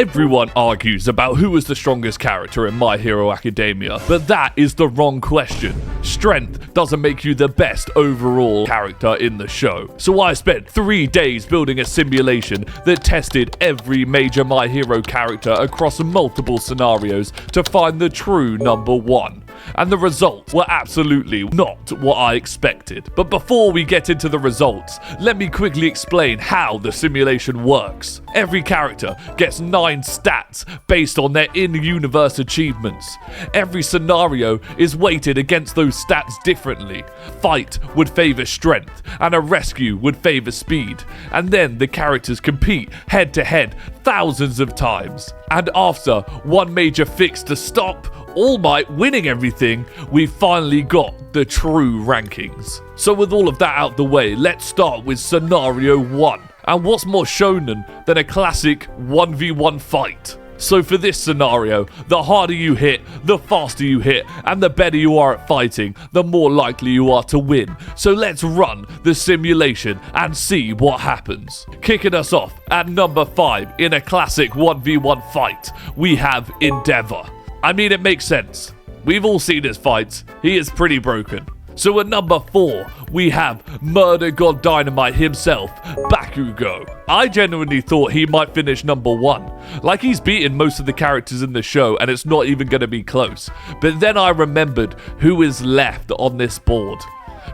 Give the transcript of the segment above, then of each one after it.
Everyone argues about who is the strongest character in My Hero Academia, but that is the wrong question. Strength doesn't make you the best overall character in the show. So I spent 3 days building a simulation that tested every major My Hero character across multiple scenarios to find the true number one. And the results were absolutely not what I expected. But before we get into the results, let me quickly explain how the simulation works. Every character gets 9 stats based on their in-universe achievements. Every scenario is weighted against those stats differently. Fight would favor strength, and a rescue would favor speed. And then the characters compete head-to-head thousands of times. And after one major fix to stop All Might winning everything, we finally got the true rankings. So with all of that out the way, let's start with scenario 1. And what's more shonen than a classic 1v1 fight? So for this scenario, the harder you hit, the faster you hit, and the better you are at fighting, the more likely you are to win. So let's run the simulation and see what happens. Kicking us off at number 5 in a classic 1v1 fight, we have Endeavor. I mean, it makes sense. We've all seen his fights. He is pretty broken. So at number 4, we have Murder God Dynamite himself, Bakugo. I genuinely thought he might finish number 1. Like, he's beaten most of the characters in the show and it's not even going to be close. But then I remembered who is left on this board.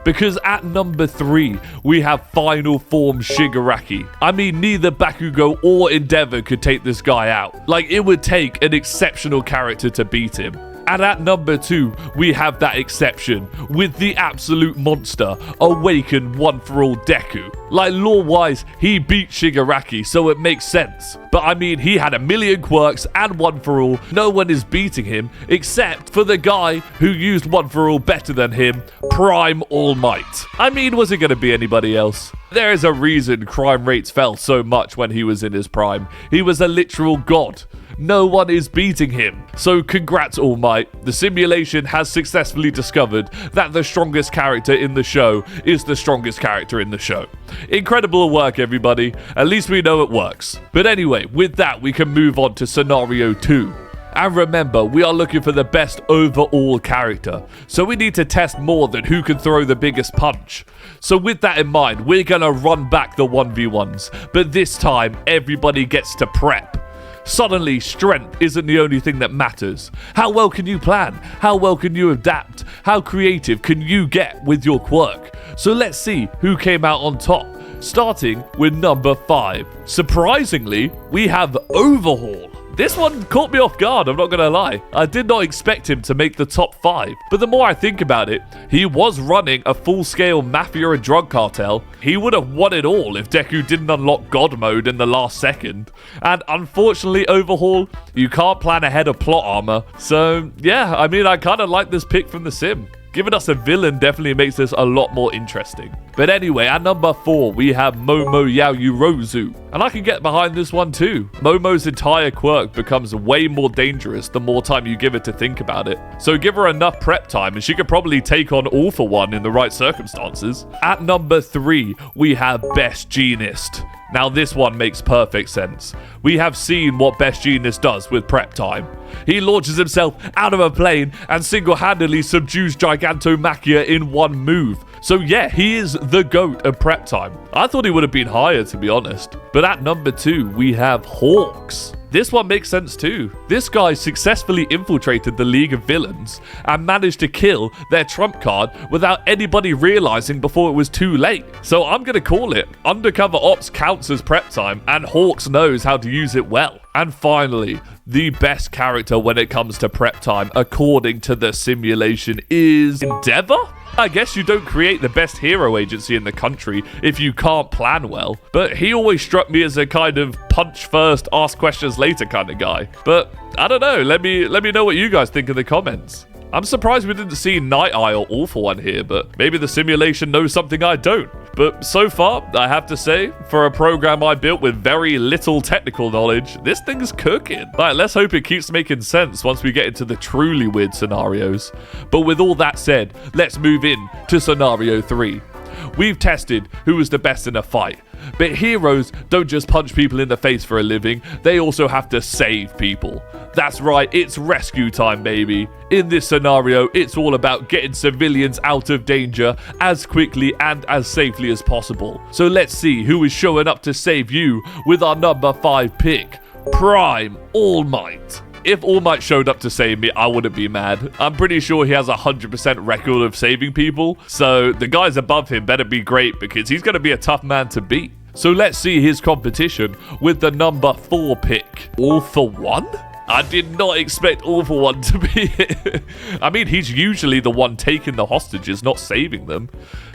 Because at number 3, we have Final Form Shigaraki. I mean, neither Bakugo or Endeavor could take this guy out. Like, it would take an exceptional character to beat him. And at number 2, we have that exception with the absolute monster, Awakened One for All Deku. Like, lore-wise, he beat Shigaraki, so it makes sense. But I mean, he had a million quirks and One for All. No one is beating him, except for the guy who used One for All better than him, Prime All Might. I mean, was it going to be anybody else? There is a reason crime rates fell so much when he was in his prime. He was a literal god. No one is beating him. So congrats, All Might. The simulation has successfully discovered that the strongest character in the show is the strongest character in the show. Incredible work, everybody. At least we know it works. But anyway, with that, we can move on to scenario 2. And remember, we are looking for the best overall character. So we need to test more than who can throw the biggest punch. So with that in mind, we're going to run back the 1v1s. But this time, everybody gets to prep. Suddenly, strength isn't the only thing that matters. How well can you plan? How well can you adapt? How creative can you get with your quirk? So let's see who came out on top. Starting with number 5. Surprisingly, we have Overhaul. This one caught me off guard, I'm not gonna lie. I did not expect him to make the top 5. But the more I think about it, he was running a full-scale mafia and drug cartel. He would have won it all if Deku didn't unlock God mode in the last second. And unfortunately, Overhaul, you can't plan ahead of plot armor. So yeah, I mean, I kind of like this pick from the sim. Giving us a villain definitely makes this a lot more interesting. But anyway, at number 4, we have Momo Yaoyorozu. And I can get behind this one too. Momo's entire quirk becomes way more dangerous the more time you give it to think about it. So give her enough prep time and she could probably take on All for One in the right circumstances. At number 3, we have Best Jeanist. Now this one makes perfect sense. We have seen what Best Jeanist does with prep time. He launches himself out of a plane and single-handedly subdues Gigantomachia in one move. So yeah, he is the GOAT of prep time. I thought he would have been higher, to be honest. But at number 2, we have Hawks. This one makes sense too. This guy successfully infiltrated the League of Villains and managed to kill their trump card without anybody realizing before it was too late. So I'm gonna call it. Undercover Ops counts as prep time and Hawks knows how to use it well. And finally, the best character when it comes to prep time, according to the simulation, is Endeavor? I guess you don't create the best hero agency in the country if you can't plan well. But he always struck me as a kind of punch first, ask questions later kind of guy. But I don't know. Let me know what you guys think in the comments. I'm surprised we didn't see Night Eye or All for One here, but maybe the simulation knows something I don't. But so far, I have to say, for a program I built with very little technical knowledge, this thing's cooking. Like, let's hope it keeps making sense once we get into the truly weird scenarios. But with all that said, let's move in to scenario 3. We've tested who was the best in a fight. But heroes don't just punch people in the face for a living, they also have to save people. That's right, it's rescue time, baby. In this scenario, it's all about getting civilians out of danger as quickly and as safely as possible. So let's see who is showing up to save you with our number 5 pick, Prime All Might. If All Might showed up to save me, I wouldn't be mad. I'm pretty sure he has a 100% record of saving people, so the guys above him better be great because he's going to be a tough man to beat. So let's see his competition with the number 4 pick, All for One? I did not expect All for One to be it. I mean, he's usually the one taking the hostages, not saving them.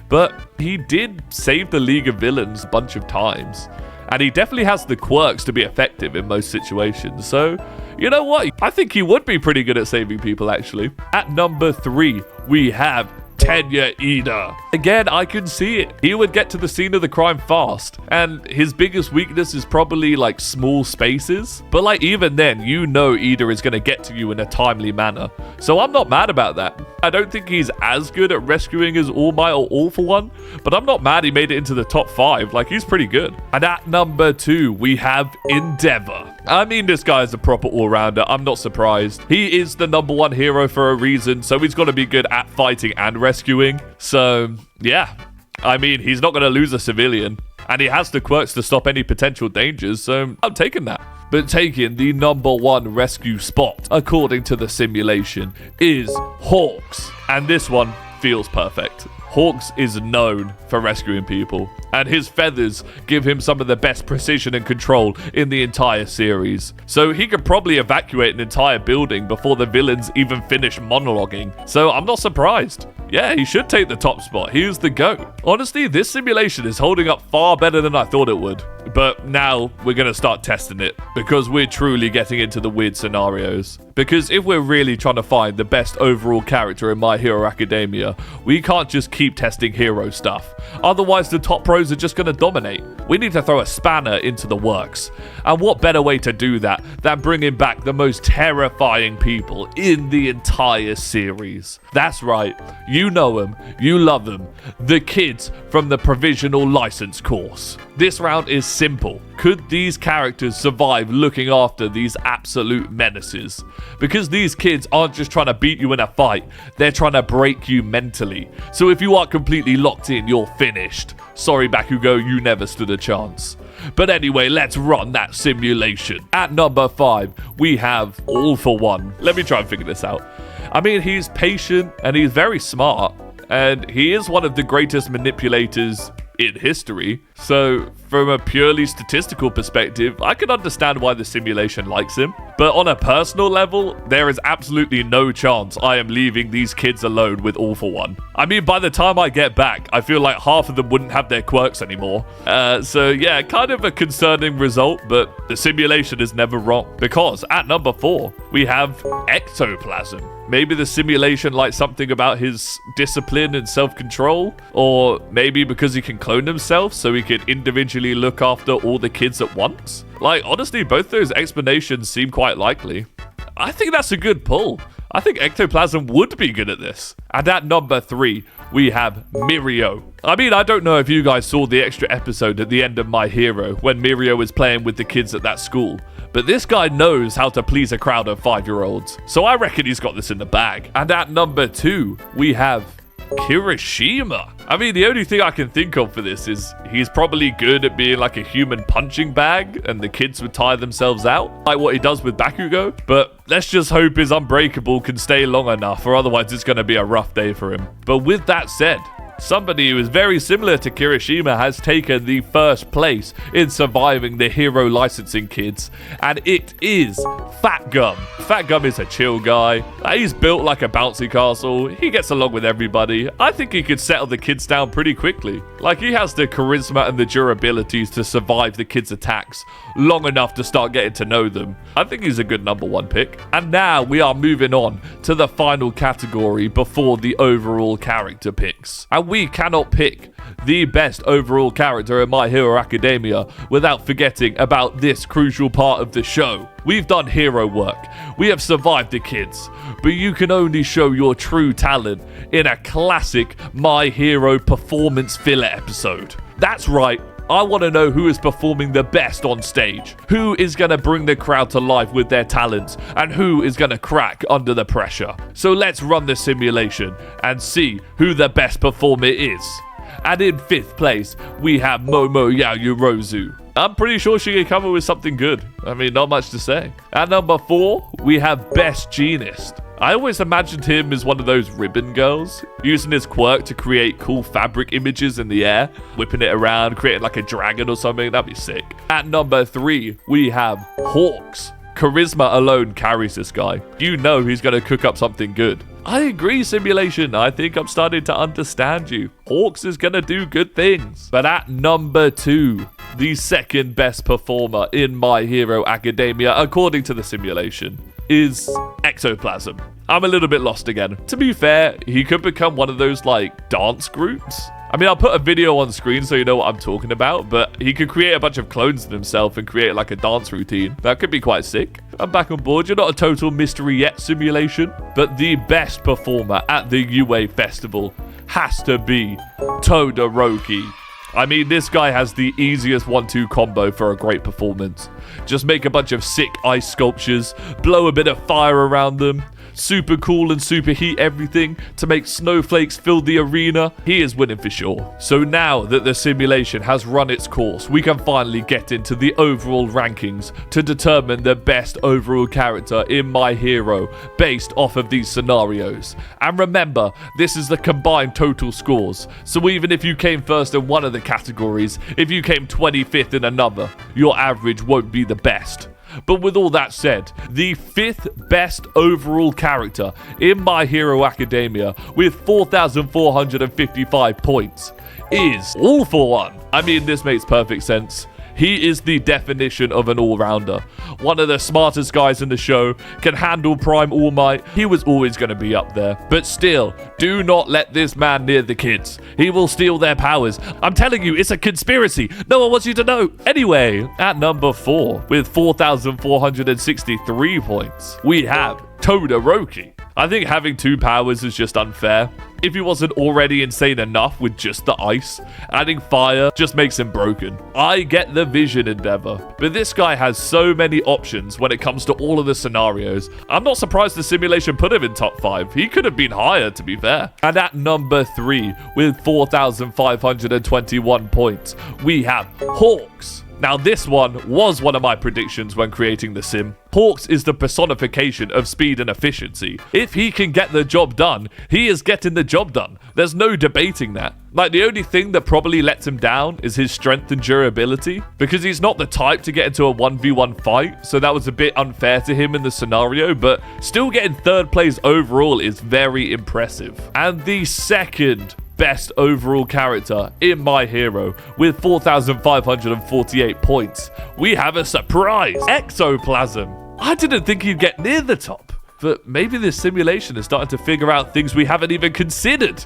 But he did save the League of Villains a bunch of times. And he definitely has the quirks to be effective in most situations. So, you know what? I think he would be pretty good at saving people, actually. At number 3, we have Tenya Ida. Again, I can see it. He would get to the scene of the crime fast, and his biggest weakness is probably like small spaces. But like even then, you know Ida is going to get to you in a timely manner. So I'm not mad about that. I don't think he's as good at rescuing as All Might or All for One, but I'm not mad he made it into the top 5. Like, he's pretty good. And at number 2, we have Endeavor. I mean, this guy is a proper all-rounder. I'm not surprised. He is the number 1 hero for a reason, so he's got to be good at fighting and rescuing. So, yeah. I mean, he's not going to lose a civilian. And he has the quirks to stop any potential dangers, so I'm taking that. But taking the number 1 rescue spot, according to the simulation, is Hawks. And this one feels perfect. Hawks is known for rescuing people, and his feathers give him some of the best precision and control in the entire series. So he could probably evacuate an entire building before the villains even finish monologuing. So I'm not surprised. Yeah, he should take the top spot. He is the GOAT. Honestly, this simulation is holding up far better than I thought it would. But now we're going to start testing it because we're truly getting into the weird scenarios. Because if we're really trying to find the best overall character in My Hero Academia, we can't just keep testing hero stuff. Otherwise, the top pros are just going to dominate. We need to throw a spanner into the works. And what better way to do that than bringing back the most terrifying people in the entire series? That's right. You know them. You love them. The kids from the provisional license course. This round is simple. Could these characters survive looking after these absolute menaces? Because these kids aren't just trying to beat you in a fight, they're trying to break you mentally. So if you are completely locked in, you're finished. Sorry, Bakugo, you never stood a chance. But anyway, let's run that simulation. At number 5, we have All for One. Let me try and figure this out. I mean, he's patient and he's very smart, and he is one of the greatest manipulators in history. So from a purely statistical perspective, I can understand why the simulation likes him. But on a personal level, there is absolutely no chance I am leaving these kids alone with All for One. I mean, by the time I get back, I feel like half of them wouldn't have their quirks anymore. So yeah, kind of a concerning result, but the simulation is never wrong. Because at number 4, we have Ectoplasm. Maybe the simulation likes something about his discipline and self-control, or maybe because he can clone himself so he can individually look after all the kids at once. Like, honestly, both those explanations seem quite likely. I think that's a good pull. I think Ectoplasm would be good at this. And at number 3, we have Mirio. I mean, I don't know if you guys saw the extra episode at the end of My Hero when Mirio is playing with the kids at that school. But this guy knows how to please a crowd of 5-year-olds. So I reckon he's got this in the bag. And at number 2, we have Kirishima. I mean, the only thing I can think of for this is he's probably good at being like a human punching bag and the kids would tire themselves out, like what he does with Bakugo. But let's just hope his Unbreakable can stay long enough, or otherwise it's going to be a rough day for him. But with that said, somebody who is very similar to Kirishima has taken the first place in surviving the hero licensing kids, and it is Fat Gum. Fat Gum is a chill guy. He's built like a bouncy castle. He gets along with everybody. I think he could settle the kids down pretty quickly. Like, he has the charisma and the durabilities to survive the kids' attacks long enough to start getting to know them. I think he's a good number 1 pick. And now we are moving on to the final category before the overall character picks. And we cannot pick the best overall character in My Hero Academia without forgetting about this crucial part of the show. We've done hero work, we have survived the kids, but you can only show your true talent in a classic My Hero performance filler episode. That's right, I want to know who is performing the best on stage, who is going to bring the crowd to life with their talents, and who is going to crack under the pressure. So let's run the simulation and see who the best performer is. And in 5th place, we have Momo Yaoyorozu. I'm pretty sure she can come up with something good. I mean, not much to say. At number 4, we have Best Jeanist. I always imagined him as one of those ribbon girls, using his quirk to create cool fabric images in the air, whipping it around, creating like a dragon or something. That'd be sick. At number 3, we have Hawks. Charisma alone carries this guy. You know he's going to cook up something good. I agree, Simulation. I think I'm starting to understand you. Hawks is going to do good things. But at number 2, the second best performer in My Hero Academia, according to the simulation, is Ectoplasm. I'm a little bit lost again. To be fair, he could become one of those, like, dance groups. I mean, I'll put a video on screen so you know what I'm talking about, but he could create a bunch of clones of himself and create like a dance routine. That could be quite sick. I'm back on board. You're not a total mystery yet, Simulation. But the best performer at the UA Festival has to be Todoroki. I mean, this guy has the easiest 1-2 combo for a great performance. Just make a bunch of sick ice sculptures, blow a bit of fire around them, super cool and superheat everything to make snowflakes fill the arena. He is winning for sure. So now that the simulation has run its course, we can finally get into the overall rankings to determine the best overall character in My Hero based off of these scenarios. And remember, this is the combined total scores. So even if you came first in one of the categories, if you came 25th in another, your average won't be the best. But with all that said, the 5th best overall character in My Hero Academia with 4,455 points is All For One. I mean, this makes perfect sense. He is the definition of an all-rounder. One of the smartest guys in the show, can handle Prime All Might. He was always going to be up there. But still, do not let this man near the kids. He will steal their powers. I'm telling you, it's a conspiracy. No one wants you to know. Anyway, at number 4, with 4,463 points, we have Todoroki. I think having 2 powers is just unfair. If he wasn't already insane enough with just the ice, adding fire just makes him broken. I get the vision endeavor, but this guy has so many options when it comes to all of the scenarios. I'm not surprised the simulation put him in top 5. He could have been higher, to be fair. And at number 3, with 4,521 points, we have Hawks. Now, this one was one of my predictions when creating the sim. Hawks is the personification of speed and efficiency. If he can get the job done, he is getting the job done. There's no debating that. Like, the only thing that probably lets him down is his strength and durability, because he's not the type to get into a 1v1 fight, so that was a bit unfair to him in the scenario, but still getting 3rd place overall is very impressive. And the second best overall character in My Hero with 4,548 points, we have a surprise, Ectoplasm. I didn't think he'd get near the top, but maybe this simulation is starting to figure out things we haven't even considered.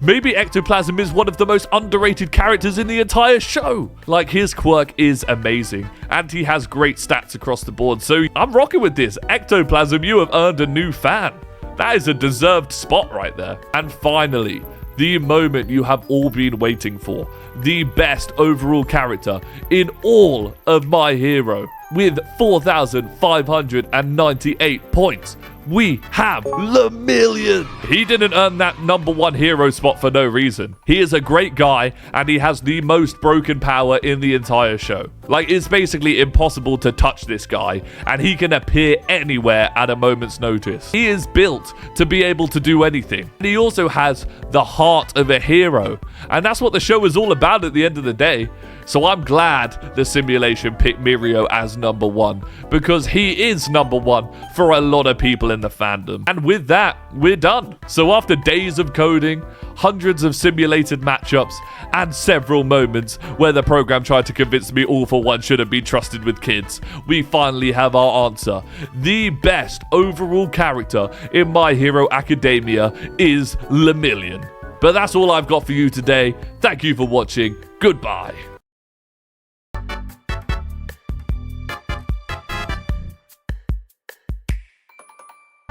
Maybe Ectoplasm is one of the most underrated characters in the entire show. Like, his quirk is amazing, and he has great stats across the board, so I'm rocking with this. Ectoplasm, you have earned a new fan. That is a deserved spot right there. And finally, the moment you have all been waiting for, the best overall character in all of My Hero. With 4,598 points, we have Lemillion. He didn't earn that number 1 hero spot for no reason. He is a great guy, and he has the most broken power in the entire show. Like, it's basically impossible to touch this guy, and he can appear anywhere at a moment's notice. He is built to be able to do anything. And he also has the heart of a hero, and that's what the show is all about at the end of the day. So I'm glad the simulation picked Mirio as number 1, because he is number 1 for a lot of people in the fandom. And with that, we're done. So after days of coding, hundreds of simulated matchups, and several moments where the program tried to convince me All For One shouldn't be trusted with kids, we finally have our answer. The best overall character in My Hero Academia is Lemillion. But that's all I've got for you today. Thank you for watching. Goodbye.